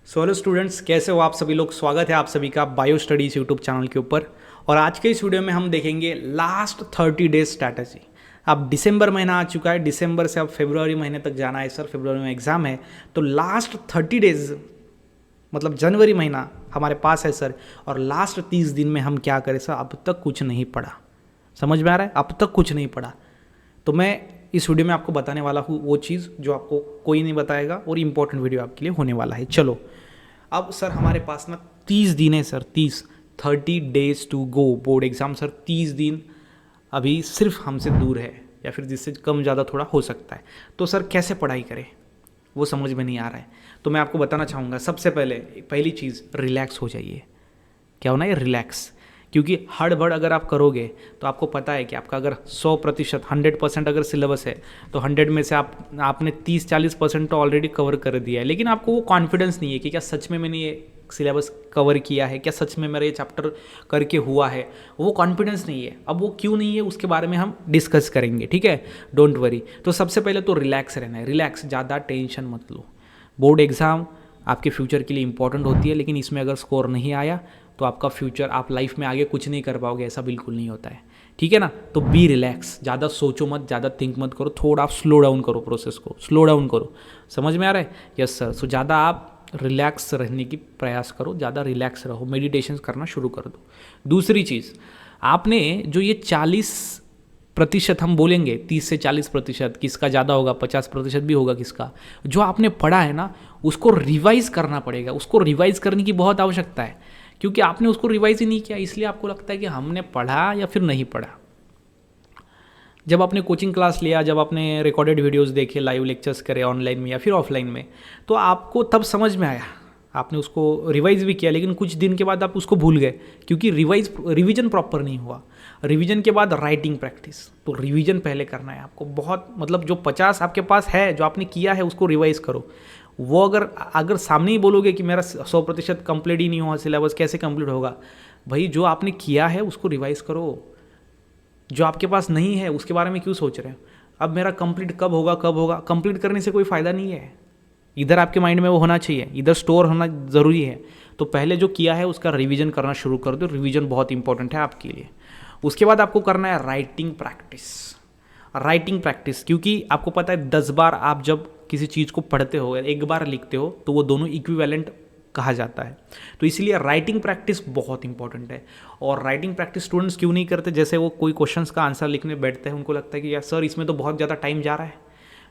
So hello students, कैसे हो आप सभी लोग। स्वागत है आप सभी का बायो स्टडीज यूट्यूब चैनल के ऊपर। और आज के इस वीडियो में हम देखेंगे लास्ट 30 डेज स्ट्रैटेजी। अब दिसंबर महीना आ चुका है, दिसंबर से अब फरवरी महीने तक जाना है सर, फरवरी में एग्ज़ाम है। तो लास्ट 30 डेज मतलब जनवरी महीना हमारे पास है सर, और लास्ट 30 दिन में हम क्या करें सर। अब तक कुछ नहीं पढ़ा, समझ में आ रहा है, अब तक कुछ नहीं पढ़ा। तो मैं इस वीडियो में आपको बताने वाला हूँ वो चीज़ जो आपको कोई नहीं बताएगा, और इम्पोर्टेंट वीडियो आपके लिए होने वाला है। चलो अब सर हमारे पास ना 30 दिन है sir, 30 days to go board exam sir. 30 दिन अभी सिर्फ हमसे दूर है, या फिर जिससे कम ज़्यादा थोड़ा हो सकता है। तो सर कैसे पढ़ाई करें वो समझ में नहीं आ रहा है। तो मैं आपको बताना चाहूँगा, सबसे पहली चीज़ रिलैक्स हो जाइए। क्या होना है, रिलैक्स। क्योंकि हड़बड़ अगर आप करोगे तो आपको पता है कि आपका अगर 100% 100% अगर सिलेबस है तो 100 में से आपने 30-40% तो ऑलरेडी कवर कर दिया है, लेकिन आपको वो कॉन्फिडेंस नहीं है कि क्या सच में मैंने ये सिलेबस कवर किया है, क्या सच में मेरा ये चैप्टर करके हुआ है। वो कॉन्फिडेंस नहीं है। अब वो क्यों नहीं है उसके बारे में हम डिस्कस करेंगे, ठीक है, डोंट वरी। तो सबसे पहले तो रिलैक्स रहना है, रिलैक्स, ज़्यादा टेंशन मत लो। बोर्ड एग्ज़ाम आपके फ्यूचर के लिए इंपॉर्टेंट होती है, लेकिन इसमें अगर स्कोर नहीं आया तो आपका फ्यूचर, आप लाइफ में आगे कुछ नहीं कर पाओगे, ऐसा बिल्कुल नहीं होता है, ठीक है ना। तो बी रिलैक्स, ज़्यादा सोचो मत, ज़्यादा थिंक मत करो, थोड़ा आप स्लो डाउन करो, प्रोसेस को स्लो डाउन करो। समझ में आ रहा है, यस सर। सो ज़्यादा आप रिलैक्स रहने की प्रयास करो, ज़्यादा रिलैक्स रहो, मेडिटेशन करना शुरू कर दो। दूसरी चीज़, आपने जो ये 40% हम बोलेंगे, 30 से 40%, किसका ज़्यादा होगा, 50% भी होगा किसका, जो आपने पढ़ा है ना उसको रिवाइज़ करना पड़ेगा। उसको रिवाइज़ करने की बहुत आवश्यकता है, क्योंकि आपने उसको रिवाइज ही नहीं किया, इसलिए आपको लगता है कि हमने पढ़ा या फिर नहीं पढ़ा। जब आपने कोचिंग क्लास लिया, जब आपने रिकॉर्डेड वीडियोस देखे, लाइव लेक्चर्स करे ऑनलाइन में या फिर ऑफलाइन में, तो आपको तब समझ में आया, आपने उसको रिवाइज भी किया, लेकिन कुछ दिन के बाद आप उसको भूल गए, क्योंकि रिवीजन प्रॉपर नहीं हुआ। रिवीजन के बाद राइटिंग प्रैक्टिस, तो रिवीजन पहले करना है आपको बहुत, मतलब जो 50 आपके पास है, जो आपने किया है, उसको रिवाइज करो। वो अगर सामने ही बोलोगे कि मेरा 100% कंप्लीट ही नहीं हुआ सिलेबस, कैसे कंप्लीट होगा भाई। जो आपने किया है उसको रिवाइज करो, जो आपके पास नहीं है उसके बारे में क्यों सोच रहे हो। अब मेरा कंप्लीट कब होगा, कंप्लीट करने से कोई फ़ायदा नहीं है। इधर आपके माइंड में वो होना चाहिए, इधर स्टोर होना ज़रूरी है। तो पहले जो किया है उसका रिवीजन करना शुरू कर दो, रिवीजन बहुत इंपॉर्टेंट है आपके लिए। उसके बाद आपको करना है राइटिंग प्रैक्टिस, क्योंकि आपको पता है 10 बार आप जब किसी चीज़ को पढ़ते हो, एक बार लिखते हो, तो वो दोनों इक्विवेलेंट कहा जाता है। तो इसलिए राइटिंग प्रैक्टिस बहुत इंपॉर्टेंट है। और राइटिंग प्रैक्टिस स्टूडेंट्स क्यों नहीं करते, जैसे वो कोई क्वेश्चंस का आंसर लिखने बैठते हैं, उनको लगता है कि यार सर इसमें तो बहुत ज़्यादा टाइम जा रहा है।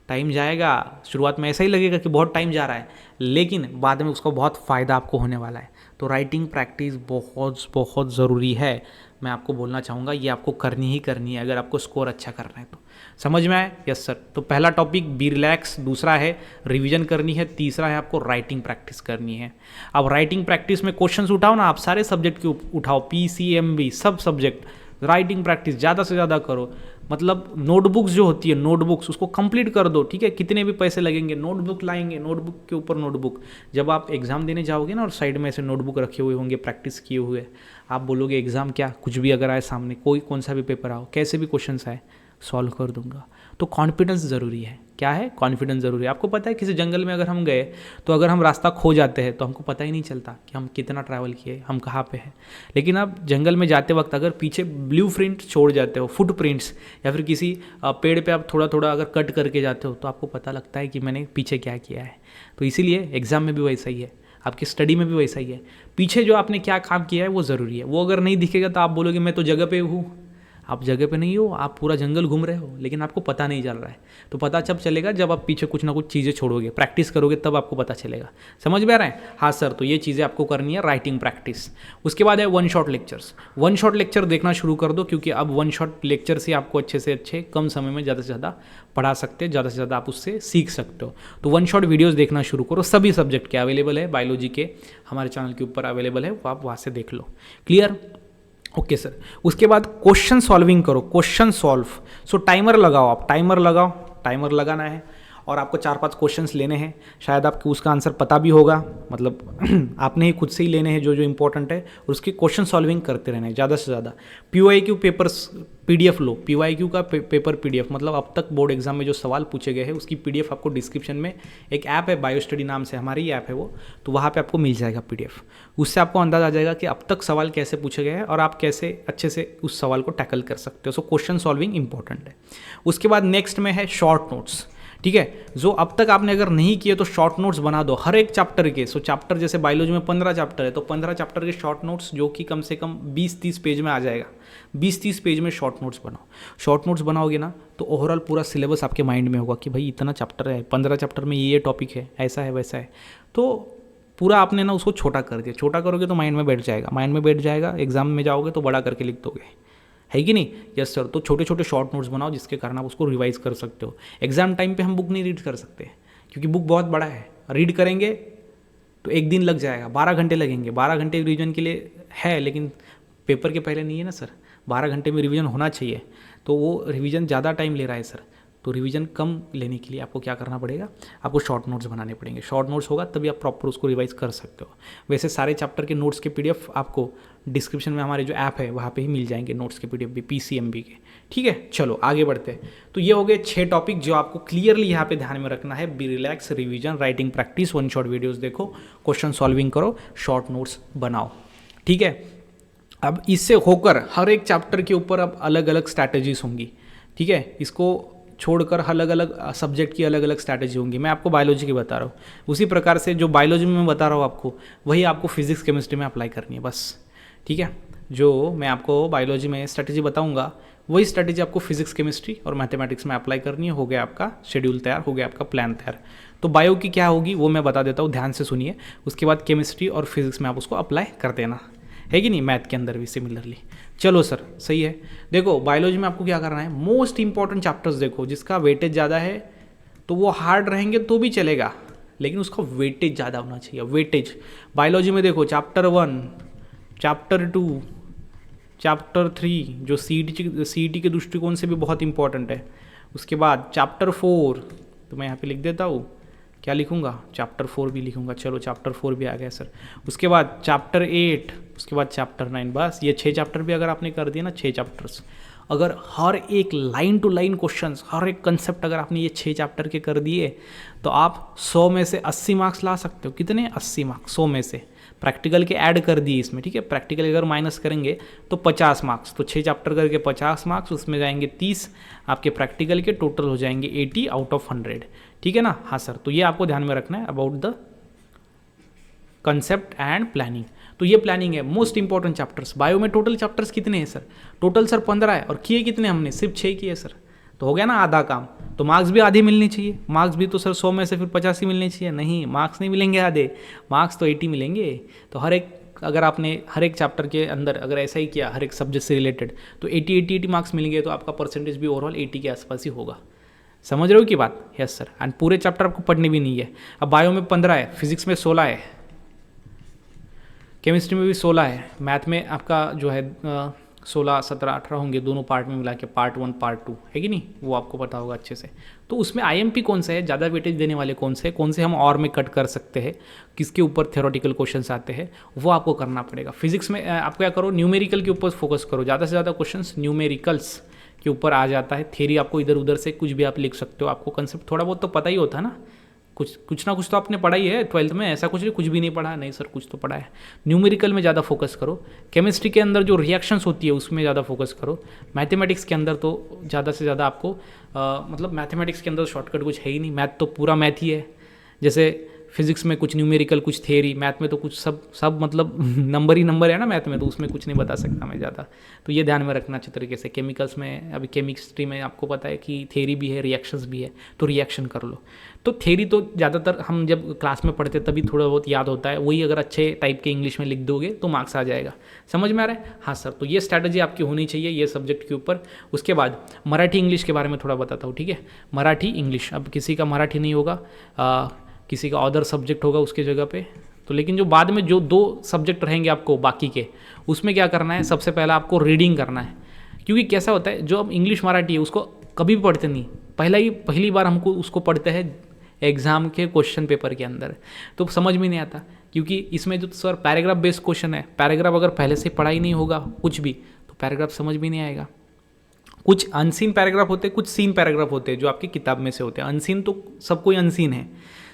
टाइम जाएगा, शुरुआत में ऐसा ही लगेगा कि बहुत टाइम जा रहा है, लेकिन बाद में उसका बहुत फ़ायदा आपको होने वाला है। तो राइटिंग प्रैक्टिस बहुत बहुत ज़रूरी है। मैं आपको बोलना चाहूँगा, ये आपको करनी ही करनी है अगर आपको स्कोर अच्छा करना है तो। समझ में आया, यस सर। तो पहला टॉपिक बी रिलैक्स, दूसरा है रिवीजन करनी है, तीसरा है आपको राइटिंग प्रैक्टिस करनी है। अब राइटिंग प्रैक्टिस में क्वेश्चंस उठाओ ना, आप सारे सब्जेक्ट के उठाओ, PCMB सब सब्जेक्ट, राइटिंग प्रैक्टिस ज़्यादा से ज़्यादा करो। मतलब नोटबुक्स जो होती है, नोटबुक्स उसको कंप्लीट कर दो, ठीक है। कितने भी पैसे लगेंगे, नोटबुक लाएंगे, नोटबुक के ऊपर नोटबुक। जब आप एग्ज़ाम देने जाओगे ना और साइड में ऐसे नोटबुक रखे हुए होंगे, प्रैक्टिस किए हुए, आप बोलोगे एग्ज़ाम क्या, कुछ भी अगर आए सामने, कौन सा भी पेपर आओ, कैसे भी क्वेश्चन आए, सॉल्व कर दूंगा। तो कॉन्फिडेंस ज़रूरी है। क्या है, कॉन्फिडेंस ज़रूरी है। आपको पता है किसी जंगल में अगर हम गए तो अगर हम रास्ता खो जाते हैं तो हमको पता ही नहीं चलता कि हम कितना ट्रैवल किए, हम कहाँ पे हैं। लेकिन आप जंगल में जाते वक्त अगर पीछे ब्लू प्रिंट छोड़ जाते हो, फुटप्रिंट्स, या फिर किसी पेड़ पे आप थोड़ा थोड़ा अगर कट करके जाते हो, तो आपको पता लगता है कि मैंने पीछे क्या किया है। तो इसीलिए एग्ज़ाम में भी वैसा ही है, आपकी स्टडी में भी वैसा ही है। पीछे जो आपने क्या काम किया है वो ज़रूरी है। वो अगर नहीं दिखेगा तो आप बोलोगे मैं तो जगह पे हूँ। आप जगह पे नहीं हो, आप पूरा जंगल घूम रहे हो, लेकिन आपको पता नहीं चल रहा है। तो पता जब चलेगा जब आप पीछे कुछ ना कुछ चीज़ें छोड़ोगे, प्रैक्टिस करोगे, तब आपको पता चलेगा। समझ में आ रहा है, हाँ सर। तो ये चीज़ें आपको करनी है, राइटिंग प्रैक्टिस। उसके बाद है one shot lectures. One shot lecture देखना शुरू कर दो, क्योंकि अब वन शॉट लेक्चर से आपको अच्छे से अच्छे कम समय में ज़्यादा से ज़्यादा पढ़ा सकते हैं, ज़्यादा से ज़्यादा आप उससे सीख सकते हो। तो वन शॉट वीडियोज़ देखना शुरू करो, सभी सब्जेक्ट के अवेलेबल है, बायोलॉजी के हमारे चैनल के ऊपर अवेलेबल है, वो आप वहाँ से देख लो। Clear, okay sir. उसके बाद क्वेश्चन सॉल्विंग करो, क्वेश्चन सॉल्व। सो टाइमर लगाओ, आप टाइमर लगाओ, टाइमर लगाना है। और आपको 4-5 क्वेश्चंस लेने हैं, शायद आपको उसका आंसर पता भी होगा, मतलब आपने ही खुद से ही लेने हैं जो जो इंपॉर्टेंट है, और उसकी क्वेश्चन सॉल्विंग करते रहना है ज़्यादा से ज़्यादा। PYQ पेपर्स PDF लो, PYQ का पेपर PDF, मतलब अब तक बोर्ड एग्जाम में जो सवाल पूछे गए हैं उसकी PDF आपको डिस्क्रिप्शन में एक ऐप है, बायो स्टडी नाम से हमारी ही ऐप है वो, तो वहाँ पे आपको मिल जाएगा PDF। उससे आपको अंदाज़ा आ जाएगा कि अब तक सवाल कैसे पूछे गए हैं और आप कैसे अच्छे से उस सवाल को टैकल कर सकते हो। सो क्वेश्चन सॉल्विंग इंपॉर्टेंट है। उसके बाद नेक्स्ट में है शॉर्ट नोट्स, ठीक है। जो अब तक आपने अगर नहीं किए तो शॉर्ट नोट्स बना दो हर एक चैप्टर के। सो चैप्टर जैसे बायोलॉजी में 15 चैप्टर है तो 15 चैप्टर के शॉर्ट नोट्स, जो कि कम से कम 20-30 पेज में आ जाएगा। 20-30 पेज में शॉर्ट नोट्स बनाओ। शॉर्ट नोट्स बनाओगे ना तो ओवरऑल पूरा सिलेबस आपके माइंड में होगा कि भाई इतना चैप्टर है, 15 चैप्टर में ये टॉपिक है, ऐसा है वैसा है। तो पूरा आपने ना उसको छोटा कर दिया। छोटा करोगे तो माइंड में बैठ जाएगा, माइंड में बैठ जाएगा, एग्जाम में जाओगे तो बड़ा करके लिख दोगे, है कि नहीं? Yes sir. तो छोटे छोटे शॉर्ट नोट्स बनाओ जिसके कारण आप उसको रिवाइज कर सकते हो। एग्जाम टाइम पे हम बुक नहीं रीड कर सकते क्योंकि बुक बहुत बड़ा है। रीड करेंगे तो एक दिन लग जाएगा, 12 घंटे लगेंगे। 12 घंटे रिवीजन के लिए है, लेकिन पेपर के पहले नहीं है ना सर। 12 घंटे में रिवीजन होना चाहिए, तो वो रिवीजन ज़्यादा टाइम ले रहा है सर। तो रिवीजन कम लेने के लिए आपको क्या करना पड़ेगा, आपको शॉर्ट नोट्स बनाने पड़ेंगे। शॉर्ट नोट्स होगा तभी आप प्रॉपर उसको रिवाइज कर सकते हो। वैसे सारे चैप्टर के नोट्स के PDF आपको डिस्क्रिप्शन में हमारे जो ऐप है वहाँ पे ही मिल जाएंगे, नोट्स के PDF भी, PCMB के, ठीक है। चलो आगे बढ़ते हैं। तो ये हो गए 6 टॉपिक जो आपको क्लियरली यहाँ पे ध्यान में रखना है। Be relax, revision, writing practice, 1 shot videos देखो, क्वेश्चन सॉल्विंग करो, शॉर्ट नोट्स बनाओ, ठीक है। अब इससे होकर हर एक चैप्टर के ऊपर अब अलग अलग स्ट्रैटेजीज होंगी, ठीक है। इसको छोड़कर अलग अलग सब्जेक्ट की अलग अलग स्ट्रैटेजी होंगी। मैं आपको बायोलॉजी की बता रहा हूँ, उसी प्रकार से जो बायोलॉजी में मैं बता रहा हूँ आपको, वही आपको फिजिक्स केमिस्ट्री में अप्लाई करनी है बस, ठीक है। जो मैं आपको बायोलॉजी में स्ट्रैटेजी बताऊँगा वही स्ट्रैटेजी आपको फिजिक्स केमिस्ट्री और मैथमेटिक्स में अप्लाई करनी है। हो गया आपका शेड्यूल तैयार, हो गया आपका प्लान तैयार। तो बायो की क्या होगी वो मैं बता देता हूँ, ध्यान से सुनिए। उसके बाद केमिस्ट्री और फिजिक्स में आप उसको अप्लाई कर देना, है कि नहीं। मैथ के अंदर भी सिमिलरली। चलो सर, सही है। देखो बायोलॉजी में आपको क्या करना है, मोस्ट इंपॉर्टेंट चैप्टर्स देखो जिसका वेटेज ज़्यादा है, तो वो हार्ड रहेंगे तो भी चलेगा, लेकिन उसका वेटेज ज़्यादा होना चाहिए। वेटेज बायोलॉजी में देखो चैप्टर 1, चैप्टर 2, चैप्टर 3 जो CET के दृष्टिकोण से भी बहुत इंपॉर्टेंट है। उसके बाद चैप्टर 4, तो मैं यहाँ पे लिख देता हूँ, क्या लिखूँगा, चैप्टर 4 भी लिखूँगा। चलो चैप्टर 4 भी आ गया सर। उसके बाद चैप्टर 8, उसके बाद चैप्टर 9। बस ये 6 चैप्टर भी अगर आपने कर दिए ना, 6 चैप्टर्स, अगर हर एक लाइन टू लाइन क्वेश्चंस, हर एक कंसेप्ट अगर आपने ये 6 चैप्टर के कर दिए तो आप 100 में से 80 मार्क्स ला सकते हो। कितने? 80 मार्क्स 100 में से। प्रैक्टिकल के ऐड कर दिए इसमें, ठीक है। प्रैक्टिकल अगर माइनस करेंगे तो 50 मार्क्स, तो 6 चैप्टर करके 50 मार्क्स, उसमें जाएंगे 30 आपके प्रैक्टिकल के, टोटल हो जाएंगे 80 आउट ऑफ 100, ठीक है ना। हाँ सर, तो ये आपको ध्यान में रखना है about the concept and planning. तो ये प्लानिंग है, मोस्ट इंपॉर्टेंट चैप्टर्स। बायो में टोटल चैप्टर्स कितने हैं सर? टोटल सर 15 है, और किए कितने हमने? सिर्फ 6 किए सर। तो हो गया ना आधा काम। तो मार्क्स भी आधे मिलने चाहिए। मार्क्स भी तो सर 100 में से फिर 85 मिलने चाहिए। नहीं, मार्क्स नहीं मिलेंगे आधे, मार्क्स तो 80 मिलेंगे। तो हर एक, अगर आपने हर एक चैप्टर के अंदर अगर ऐसा ही किया हर एक सब्जेक्ट से रिलेटेड, तो 80 मार्क्स मिलेंगे, तो आपका परसेंटेज भी ओवरऑल 80 के आसपास ही होगा। समझ रहे हो की बात? Yes sir. एंड पूरे चैप्टर आपको पढ़ने भी नहीं है। अब बायो में 15 है, फिजिक्स में 16 है, केमिस्ट्री में भी 16 है, मैथ में आपका जो है 16, 17, 18 होंगे दोनों पार्ट में मिला के, पार्ट 1 पार्ट 2, है कि नहीं, वो आपको पता होगा अच्छे से। तो उसमें IMP कौन सा है, ज़्यादा वेटेज देने वाले कौन से हम और में कट कर सकते हैं, किसके ऊपर थ्योरेटिकल क्वेश्चंस आते हैं, वो आपको करना पड़ेगा। फिजिक्स में आप क्या करो, न्यूमेरिकल के ऊपर फोकस करो, ज़्यादा से ज़्यादा क्वेश्चंस न्यूमेरिकल्स के ऊपर आ जाता है। थ्योरी आपको इधर उधर से कुछ भी आप लिख सकते हो, आपको कंसेप्ट थोड़ा बहुत तो पता ही होता है ना, कुछ ना कुछ तो आपने पढ़ा ही है 12th में। ऐसा कुछ भी नहीं पढ़ा नहीं सर, कुछ तो पढ़ा है। न्यूमेरिकल में ज़्यादा फोकस करो। केमिस्ट्री के अंदर जो रिएक्शंस होती है उसमें ज़्यादा फोकस करो। मैथमेटिक्स के अंदर तो ज़्यादा से ज़्यादा आपको मतलब मैथमेटिक्स के अंदर शॉर्टकट कुछ है ही नहीं, मैथ तो पूरा मैथ ही है। जैसे फिजिक्स में कुछ न्यूमेरिकल, कुछ थ्योरी, मैथ में तो कुछ सब मतलब नंबर ही नंबर है ना मैथ में, तो उसमें कुछ नहीं बता सकता मैं ज़्यादा। तो ये ध्यान में रखना अच्छे तरीके से। केमिकल्स में, अभी केमिस्ट्री में आपको पता है कि थ्योरी भी है, रिएक्शंस भी है, तो रिएक्शन कर लो। तो थ्योरी तो ज़्यादातर हम जब क्लास में पढ़ते तभी थोड़ा बहुत याद होता है, वही अगर अच्छे टाइप के इंग्लिश में लिख दोगे तो मार्क्स आ जाएगा। समझ में आ रहा है? हाँ सर। तो ये स्ट्रैटेजी आपकी होनी चाहिए ये सब्जेक्ट के ऊपर। उसके बाद मराठी इंग्लिश के बारे में थोड़ा बताता हूँ, ठीक है। मराठी इंग्लिश, अब किसी का मराठी नहीं होगा, किसी का अदर सब्जेक्ट होगा उसके जगह पे, तो लेकिन जो बाद में जो 2 सब्जेक्ट रहेंगे आपको बाकी के, उसमें क्या करना है, सबसे पहला आपको रीडिंग करना है। क्योंकि कैसा होता है, जो अब इंग्लिश मराठी है उसको कभी भी पढ़ते नहीं, पहली बार हमको उसको पढ़ते हैं एग्ज़ाम के क्वेश्चन पेपर के अंदर, तो समझ में नहीं आता, क्योंकि इसमें जो सर पैराग्राफ बेस्ड क्वेश्चन है, पैराग्राफ अगर पहले से पढ़ा ही नहीं होगा कुछ भी तो पैराग्राफ समझ भी नहीं आएगा। कुछ अनसीन पैराग्राफ होते हैं, कुछ सीन पैराग्राफ होते हैं जो आपकी किताब में से होते हैं। अनसीन तो सब कोई अनसीन है,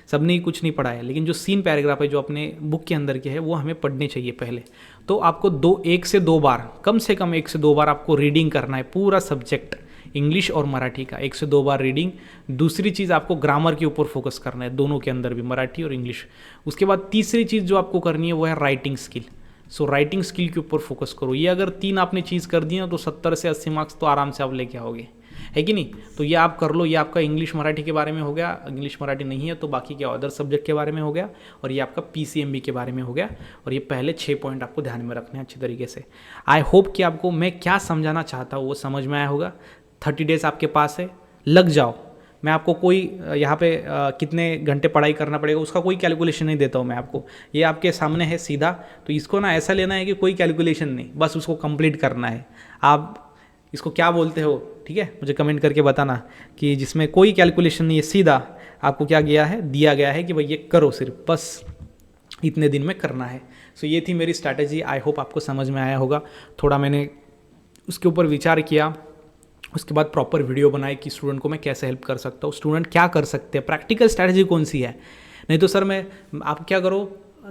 सबने ही कुछ नहीं पढ़ा है, लेकिन जो सीन पैराग्राफ है जो अपने बुक के अंदर के है वो हमें पढ़ने चाहिए पहले। तो आपको 1 से 2 बार, कम से कम 1 से 2 बार आपको रीडिंग करना है, पूरा सब्जेक्ट इंग्लिश और मराठी का 1 से 2 बार रीडिंग। दूसरी चीज़ आपको ग्रामर के ऊपर फोकस करना है, दोनों के अंदर भी, मराठी और इंग्लिश। उसके बाद तीसरी चीज़ जो आपको करनी है वो है writing skill. So writing skill के ऊपर फोकस करो। ये अगर 3 आपने चीज़ कर दी ना तो 70 से 80 मार्क्स तो आराम से आप लेके आओगे, है कि नहीं। तो ये आप कर लो। ये आपका इंग्लिश मराठी के बारे में हो गया, इंग्लिश मराठी नहीं है तो बाकी के अदर सब्जेक्ट के बारे में हो गया, और ये आपका PCMB के बारे में हो गया। और ये पहले 6 पॉइंट आपको ध्यान में रखने हैं अच्छी तरीके से। आई होप कि आपको मैं क्या समझाना चाहता हूँ वो समझ में आया होगा। 30 डेज आपके पास है, लग जाओ। मैं आपको कोई यहाँ पे कितने घंटे पढ़ाई करना पड़ेगा उसका कोई कैलकुलेशन नहीं देता हूँ मैं आपको, ये आपके सामने है सीधा। तो इसको ना ऐसा लेना है कि कोई कैलकुलेशन नहीं, बस उसको कंप्लीट करना है। आप इसको क्या बोलते हो, ठीक है, मुझे कमेंट करके बताना कि जिसमें कोई कैलकुलेशन नहीं है, सीधा आपको क्या दिया गया है कि भाई ये करो, सिर्फ बस इतने दिन में करना है। सो ये थी मेरी स्ट्रैटेजी। आई होप आपको समझ में आया होगा। थोड़ा मैंने उसके ऊपर विचार किया, उसके बाद प्रॉपर वीडियो बनाई कि स्टूडेंट को मैं कैसे हेल्प कर सकता हूँ, स्टूडेंट क्या कर सकते हैं, प्रैक्टिकल स्ट्रैटेजी कौन सी है। नहीं तो सर आप क्या करो,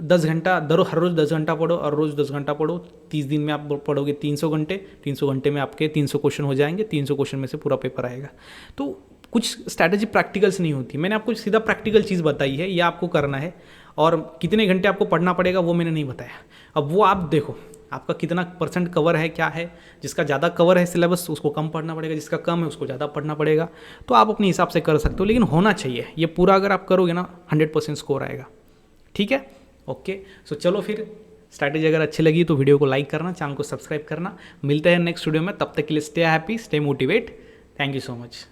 10 घंटा हर रोज़ 10 घंटा पढ़ो, और रोज़ 10 घंटा पढ़ो, 30 दिन में आप पढ़ोगे 300 घंटे, 300 घंटे में आपके 300 क्वेश्चन हो जाएंगे, 300 क्वेश्चन में से पूरा पेपर आएगा। तो कुछ स्ट्रैटेजी प्रैक्टिकल्स नहीं होती। मैंने आपको सीधा प्रैक्टिकल चीज़ बताई है, ये आपको करना है। और कितने घंटे आपको पढ़ना पड़ेगा वो मैंने नहीं बताया। अब वो आप देखो आपका कितना % कवर है, क्या है। जिसका ज़्यादा कवर है सिलेबस उसको कम पढ़ना पड़ेगा, जिसका कम है उसको ज़्यादा पढ़ना पड़ेगा। तो आप अपने हिसाब से कर सकते हो, लेकिन होना चाहिए ये पूरा। अगर आप करोगे ना 100% स्कोर आएगा, ठीक है। ओके, सो चलो फिर, स्ट्रैटेजी अगर अच्छी लगी तो वीडियो को लाइक करना, चैनल को सब्सक्राइब करना। मिलते हैं नेक्स्ट वीडियो में, तब तक के लिए stay happy, stay motivate. Thank you so much.